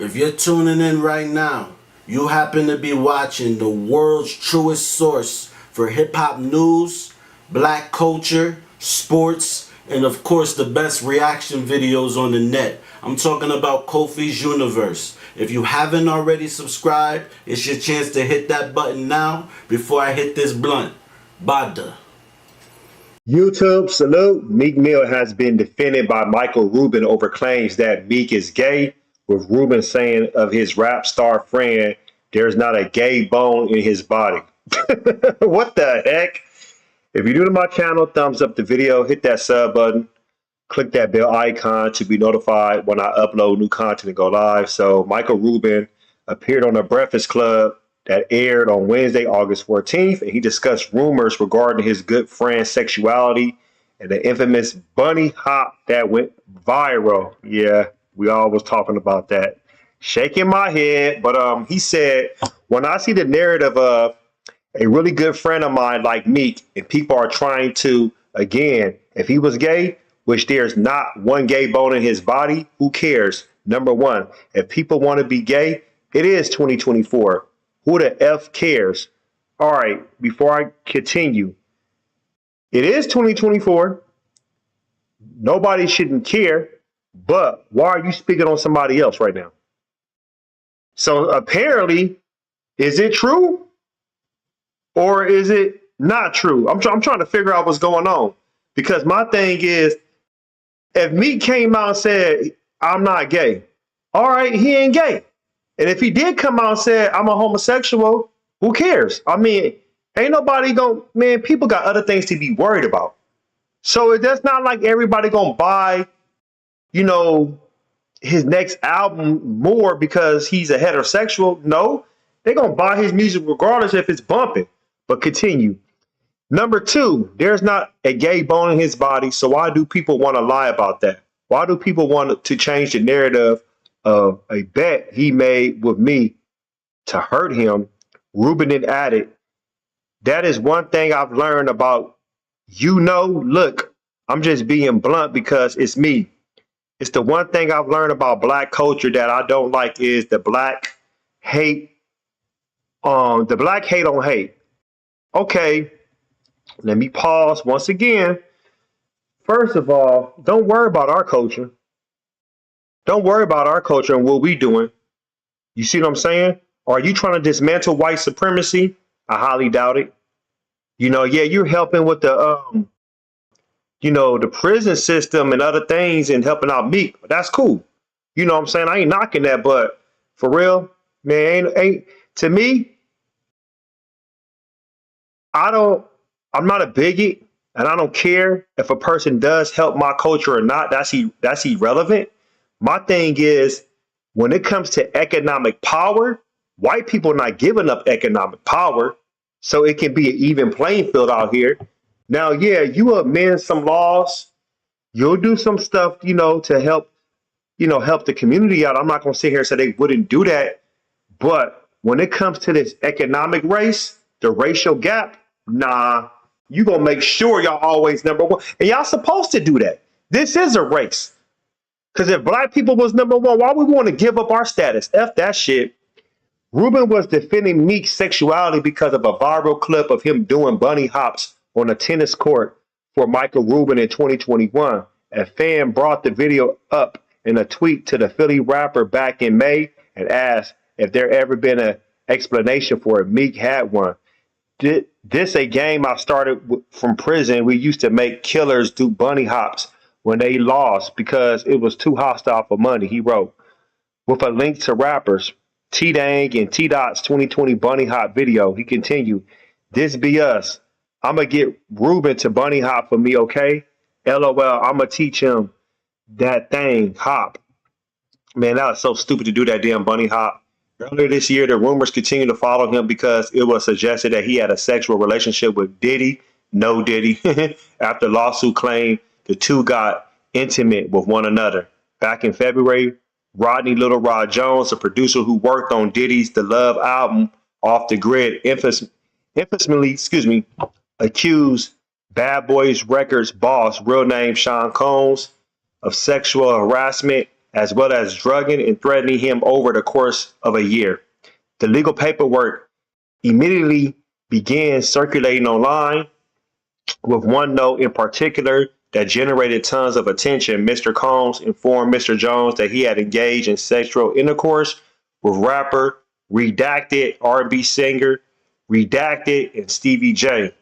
If you're tuning in right now, you happen to be watching the world's truest source for hip hop news, black culture, sports, and of course the best reaction videos on the net. I'm talking about Kofi's Universe. If you haven't already subscribed, it's your chance to hit that button now before I hit this blunt. Bada. YouTube salute. Meek Mill has been defended by Michael Rubin over claims that Meek is gay, with Rubin saying of his rap star friend, there's not a gay bone in his body. What the heck? If you're new to my channel, thumbs up the video, hit that sub button, click that bell icon to be notified when I upload new content and go live. So Michael Rubin appeared on The Breakfast Club that aired on Wednesday, August 14th, and he discussed rumors regarding his good friend's sexuality and the infamous bunny hop that went viral. Yeah, we all was talking about that. Shaking my head, but he said, when I see the narrative of a really good friend of mine like Meek, and people are trying to, again, if he was gay, which there's not one gay bone in his body, who cares? Number one, if people want to be gay, it is 2024. Who the F cares? All right, before I continue, it is 2024. Nobody shouldn't care, but why are you speaking on somebody else right now? So apparently, is it true or is it not true? I'm trying to figure out what's going on, because my thing is, if Meek came out and said, I'm not gay, all right, he ain't gay. And if he did come out and say, I'm a homosexual, who cares? I mean, ain't nobody man, people got other things to be worried about. So that's not like everybody gonna buy, his next album more because he's a heterosexual. No, they're gonna buy his music regardless if it's bumping. But continue. Number two, there's not a gay bone in his body. So why do people want to lie about that? Why do people want to change the narrative of a bet he made with me to hurt him? Rubin then added, that is one thing I've learned about, look, I'm just being blunt because it's me. It's the one thing I've learned about black culture that I don't like is the black hate on hate. Okay, let me pause once again. First of all, don't worry about our culture. Don't worry about our culture and what we doing. You see what I'm saying? Are you trying to dismantle white supremacy? I highly doubt it. Yeah, you're helping with the the prison system and other things and helping out Meek. That's cool. You know what I'm saying? I ain't knocking that, but for real, man, ain't to me, I'm not a bigot, and I don't care if a person does help my culture or not. That's irrelevant. My thing is, when it comes to economic power, white people are not giving up economic power, so it can be an even playing field out here. Now, yeah, you amend some laws, you'll do some stuff, to help, help the community out. I'm not going to sit here and say they wouldn't do that, but when it comes to this economic race, the racial gap, nah, you going to make sure y'all always number one, and y'all supposed to do that. This is a race. Because if black people was number one, why would we want to give up our status? F that shit. Rubin was defending Meek's sexuality because of a viral clip of him doing bunny hops on a tennis court for Michael Rubin in 2021. A fan brought the video up in a tweet to the Philly rapper back in May and asked if there ever been an explanation for it. Meek had one. This a game I started from prison. We used to make killers do bunny hops when they lost because it was too hostile for money, he wrote. With a link to rappers T-Dang and T-Dot's 2020 bunny hop video, he continued, this be us. I'm going to get Rubin to bunny hop for me, okay? LOL, I'm going to teach him that thing, hop. Man, that was so stupid to do that damn bunny hop. Earlier this year, the rumors continued to follow him because it was suggested that he had a sexual relationship with Diddy, no Diddy, after lawsuit claimed the two got intimate with one another. Back in February, Rodney Little Rod Jones, a producer who worked on Diddy's The Love album, Off the Grid, infamously, accused Bad Boys Records boss, real name Sean Combs, of sexual harassment as well as drugging and threatening him over the course of a year. The legal paperwork immediately began circulating online, with one note in particular that generated tons of attention. Mr. Combs informed Mr. Jones that he had engaged in sexual intercourse with rapper Redacted, R&B singer Redacted, and Stevie J.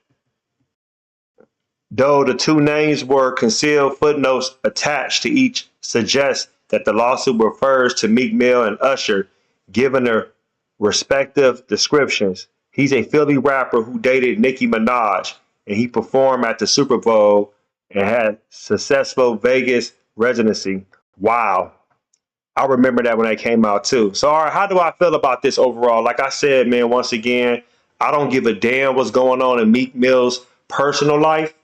Though the two names were concealed, footnotes attached to each suggest that the lawsuit refers to Meek Mill and Usher, given their respective descriptions. He's a Philly rapper who dated Nicki Minaj, and he performed at the Super Bowl and had successful Vegas residency. Wow. I remember that when that came out too. So, all right, how do I feel about this overall? Like I said, man, once again, I don't give a damn what's going on in Meek Mill's personal life.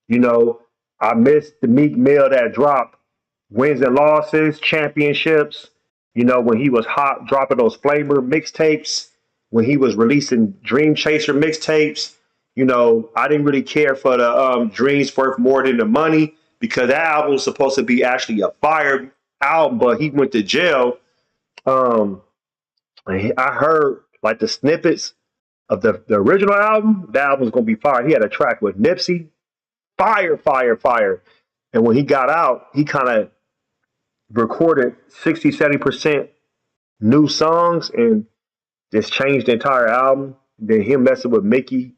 You know, I missed the Meek Mill that dropped wins and losses, championships, you know, when he was hot, dropping those Flamer mixtapes, when he was releasing Dream Chaser mixtapes. You know, I didn't really care for the Dreams Worth More Than the Money, because that album was supposed to be actually a fire album, but he went to jail. I heard like the snippets of the original album. That album was going to be fire. He had a track with Nipsey. Fire, fire, fire. And when he got out, he kind of recorded 60, 70% new songs and just changed the entire album. Then him messing with Nicki.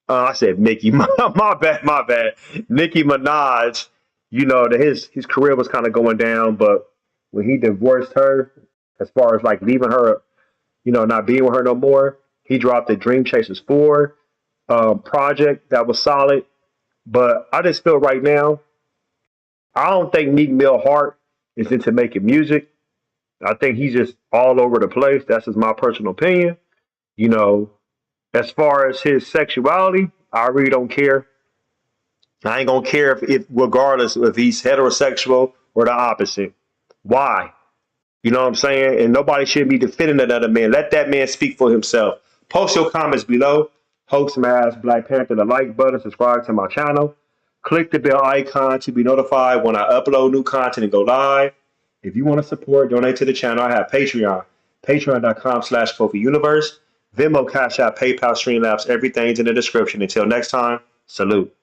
I said Mickey. My bad. Nicki Minaj. You know, that his career was kind of going down, but when he divorced her, as far as like leaving her, you know, not being with her no more, he dropped the Dream Chasers 4 project that was solid. But I just feel right now, I don't think Meek Mill heart is into making music. I think he's just all over the place. That's just my personal opinion. You know, as far as his sexuality, I really don't care. I ain't gonna care if regardless if he's heterosexual or the opposite. Why? You know what I'm saying? And nobody should be defending another man. Let that man speak for himself. Post your comments below. Hope smash Black Panther the like button. Subscribe to my channel. Click the bell icon to be notified when I upload new content and go live. If you want to support, donate to the channel. I have Patreon. Patreon.com/KofiUniverse. Venmo, CashApp, PayPal, Streamlabs. Everything's in the description. Until next time, salute.